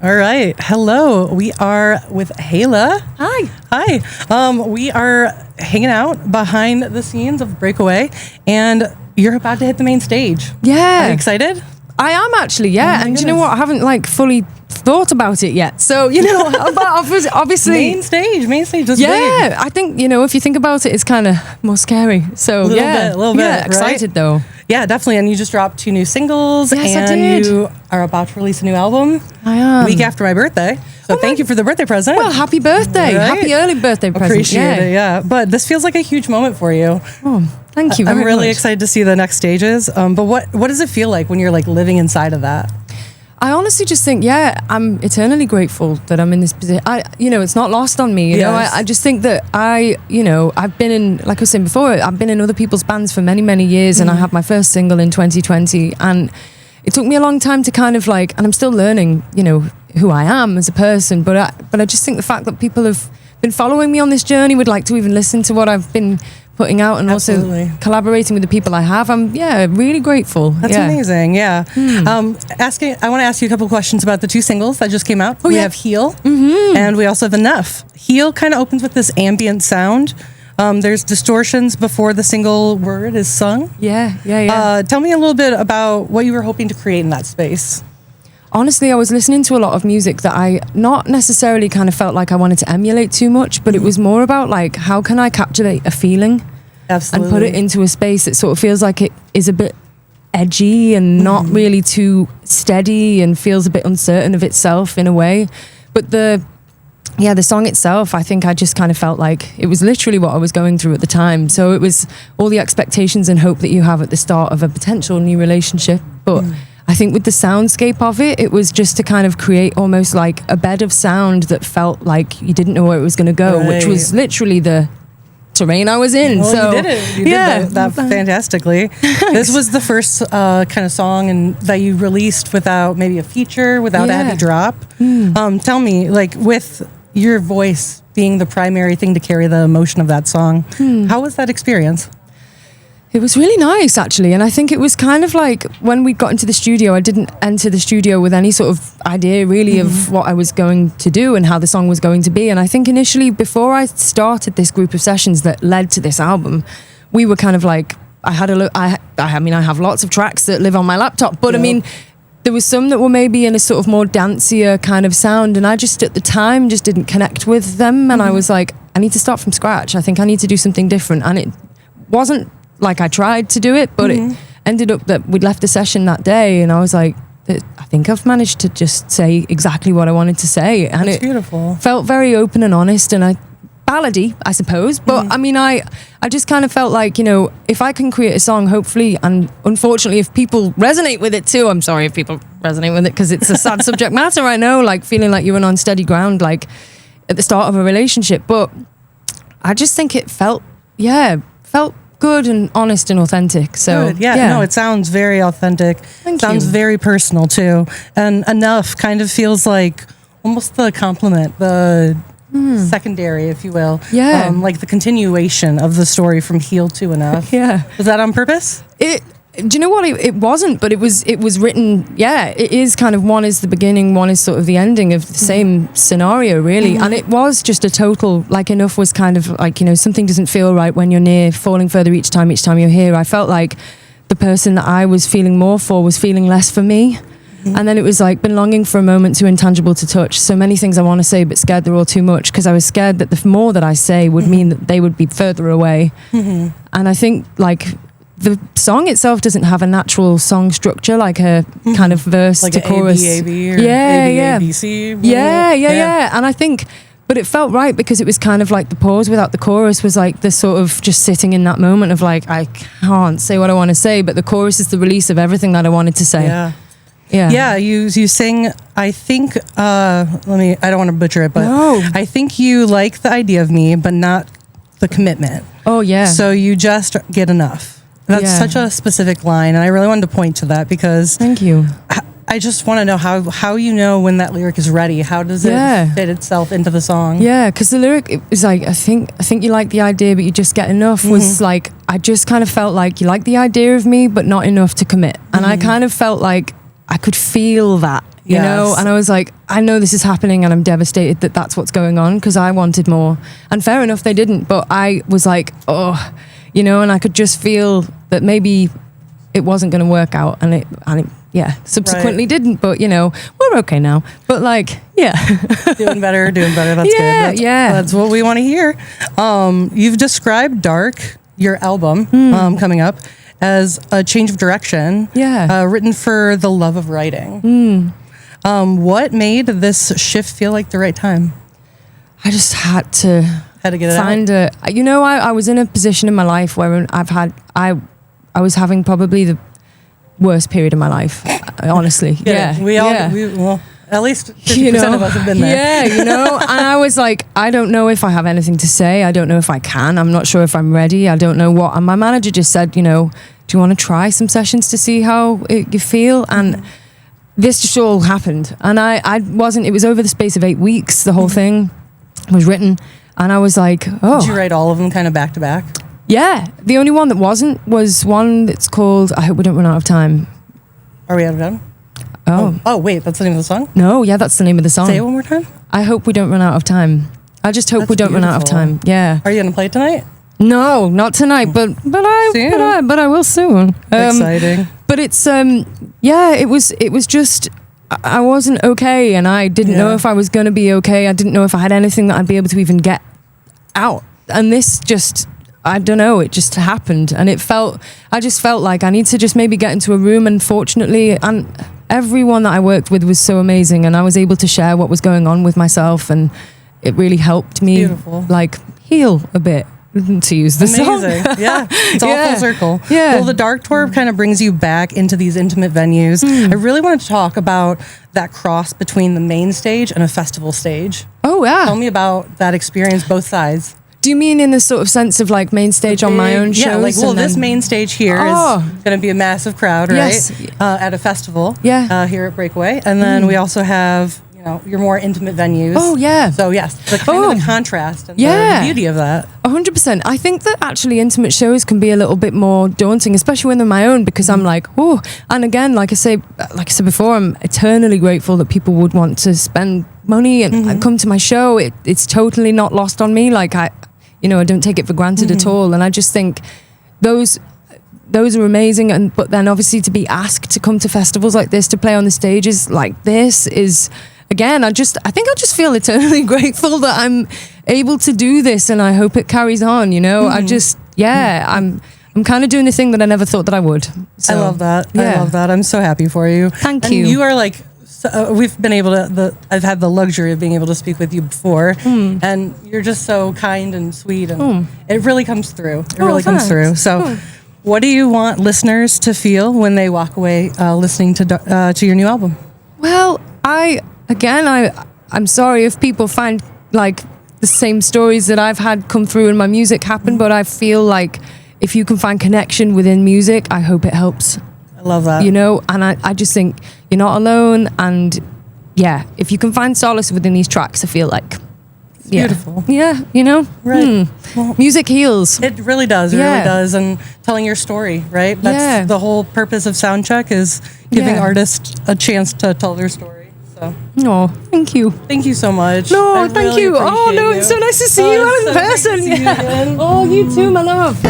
All right. Hello. We are with HAYLA. Hi. Hi. We are hanging out behind the scenes of Breakaway, and you're about to hit the main stage. Yeah. Are you excited? I am actually, yeah. Oh, and you know what? I haven't fully thought about it yet. So, but obviously. Main stage. That's yeah, big. I think, if you think about it, it's kind of more scary. So, a little bit, yeah, excited right? though. Yeah, definitely. And you just dropped 2 new singles. Yes, and I did. You are about to release a new album. I am. Week after my birthday. So thank you for the birthday present. Well, happy birthday. Right? Happy early birthday present. Appreciate it, yeah. But this feels like a huge moment for you. Oh, thank you very I'm really much. excited to see the next stages. But what does it feel like when you're living inside of that? I honestly just think, I'm eternally grateful that I'm in this position. It's not lost on me. I just think that I've been in, like I was saying before, I've been in other people's bands for many, many years, and I had my first single in 2020, and it took me a long time to kind of and I'm still learning, who I am as a person, but I just think the fact that people have been following me on this journey, would like to even listen to what I've been putting out, and Absolutely. also collaborating with the people I have. I'm really grateful. That's amazing. Yeah. I want to ask you a couple of questions about the 2 singles that just came out. We have Heal, and we also have Enough. Heal kind of opens with this ambient sound. There's distortions before the single word is sung. Yeah. Tell me a little bit about what you were hoping to create in that space. Honestly, I was listening to a lot of music that I not necessarily kind of felt like I wanted to emulate too much, but it was more about how can I captivate a feeling Absolutely. and put it into a space that sort of feels like it is a bit edgy and not really too steady and feels a bit uncertain of itself in a way. But the song itself, I think I just kind of felt like it was literally what I was going through at the time. So it was all the expectations and hope that you have at the start of a potential new relationship, but I think with the soundscape of it, it was just to kind of create almost like a bed of sound that felt like you didn't know where it was going to go, which was literally the terrain I was in. Well, so you did it. You did that fantastically. This was the first kind of song that you released without maybe a feature, without a heavy drop. Tell me, with your voice being the primary thing to carry the emotion of that song, how was that experience? It was really nice, actually. And I think it was kind of when we got into the studio, I didn't enter the studio with any sort of idea really of what I was going to do and how the song was going to be. And I think initially, before I started this group of sessions that led to this album, we were kind of I had a look. I have lots of tracks that live on my laptop, but there was some that were maybe in a sort of more dancier kind of sound, and I just at the time just didn't connect with them. And I was like, I need to start from scratch. I think I need to do something different. And it wasn't I tried to do it, but it ended up that we'd left the session that day, and I was like, I think I've managed to just say exactly what I wanted to say. And That's it beautiful. Felt very open and honest, and ballady, I suppose. But I just kind of felt if I can create a song, hopefully, and unfortunately, if people resonate with it too, I'm sorry if people resonate with it, because it's a sad subject matter, I know, feeling like you're on unsteady ground, at the start of a relationship. But I just think it felt good and honest and authentic. So good. No, it sounds very authentic. Sounds very personal too. And Enough kind of feels like almost the complement, the secondary, if you will. Yeah. The continuation of the story from Heal to Enough. Yeah. Was that on purpose? Do you know what? It wasn't, but it was written. Yeah, it is kind of, one is the beginning, one is sort of the ending of the same scenario, really. And it was just a total, Enough was kind of something doesn't feel right when you're near, falling further each time you're here. I felt like the person that I was feeling more for was feeling less for me. And then it was been longing for a moment too intangible to touch. So many things I want to say, but scared they're all too much, because I was scared that the more that I say would mean that they would be further away. And I think the song itself doesn't have a natural song structure, a kind of verse to chorus. A-B-A-B or A-B-A-B-C. Yeah. And I think, but it felt right because it was kind of the pause without the chorus was the sort of just sitting in that moment of I can't say what I want to say, but the chorus is the release of everything that I wanted to say. Yeah, you sing, I think, I don't want to butcher it, but I think you like the idea of me, but not the commitment. Oh, yeah. So you just get enough. That's such a specific line, and I really wanted to point to that because thank you. I just want to know how you know when that lyric is ready. How does it fit itself into the song? Yeah, because the lyric, it was I think you like the idea, but you just get enough. Was I just kind of felt like you like the idea of me, but not enough to commit, and I kind of felt like I could feel that you know? And I was like, I know this is happening and I'm devastated that that's what's going on because I wanted more. And fair enough, they didn't. But I was like, oh, you know, and I could just feel that maybe it wasn't going to work out. And it subsequently didn't. But, you know, we're okay now. But like, yeah. doing better. That's good. That's what we want to hear. You've described Dark, your album coming up, as a change of direction. Yeah. Written for the love of writing. What made this shift feel like the right time? I just had to get it find out. I was in a position in my life where I was having probably the worst period of my life, honestly. Well, at least 50% of us have been there. Yeah, you know, and I was like, I don't know if I have anything to say. I don't know if I can. I'm not sure if I'm ready. I don't know what. And my manager just said, you know, do you want to try some sessions to see how you feel? And this just all happened. And I wasn't, it was over the space of 8 weeks, the whole thing was written. And I was like, oh. Did you write all of them kind of back to back? Yeah. The only one that wasn't was one that's called I Hope We Don't Run Out of Time. Are we out of time? Oh, wait, that's the name of the song? No, yeah, that's the name of the song. Say it one more time. I Hope We Don't Run Out of Time. I just hope we don't run out of time. Yeah. Are you going to play it tonight? No, not tonight, but I will soon. Exciting. But it's it was just I wasn't okay, and I didn't know if I was going to be okay. I didn't know if I had anything that I'd be able to even get out. And this just, I don't know, it just happened, and I just felt like I need to just maybe get into a room, and fortunately, and everyone that I worked with was so amazing, and I was able to share what was going on with myself, and it really helped me like heal a bit, to use the song. Yeah, it's all full circle. Yeah. Well, the Dark Tour kind of brings you back into these intimate venues. I really want to talk about that cross between the main stage and a festival stage. Oh yeah. Tell me about that experience, both sides. Do you mean in the sort of sense of like main stage on my own shows? Yeah, like, well, this main stage here is going to be a massive crowd, right? Yes. At a festival. Yeah. Here at Breakaway. And then we also have, you know, your more intimate venues. Oh, yeah. So, yes, the kind of the contrast and the beauty of that. 100%. I think that actually intimate shows can be a little bit more daunting, especially when they're my own, because I'm like, oh, and again, like I said before, I'm eternally grateful that people would want to spend money and come to my show. It's totally not lost on me. Like I don't take it for granted at all. And I just think those are amazing. But then obviously to be asked to come to festivals like this, to play on the stages like this is, again, I think I just feel eternally grateful that I'm able to do this, and I hope it carries on, you know. I just, I'm kind of doing the thing that I never thought that I would. So, I love that. Yeah. I love that. I'm so happy for you. Thank you. And you are like, we've been able to, I've had the luxury of being able to speak with you before, and you're just so kind and sweet, and it really comes through. It really comes through. So what do you want listeners to feel when they walk away listening to your new album? Well, I'm sorry if people find like the same stories that I've had come through in my music happen, but I feel like if you can find connection within music, I hope it helps. I love that. You know, and I just think you're not alone, and if you can find solace within these tracks, I feel like it's beautiful. Yeah, you know, right. Well, music heals. It really does. It really does. And telling your story, right? That's the whole purpose of Soundcheck, is giving artists a chance to tell their story. So, oh, thank you. Thank you so much. No, thank you. Oh no, it's so nice to see you in person. Nice to see you again. Oh, you too, my love.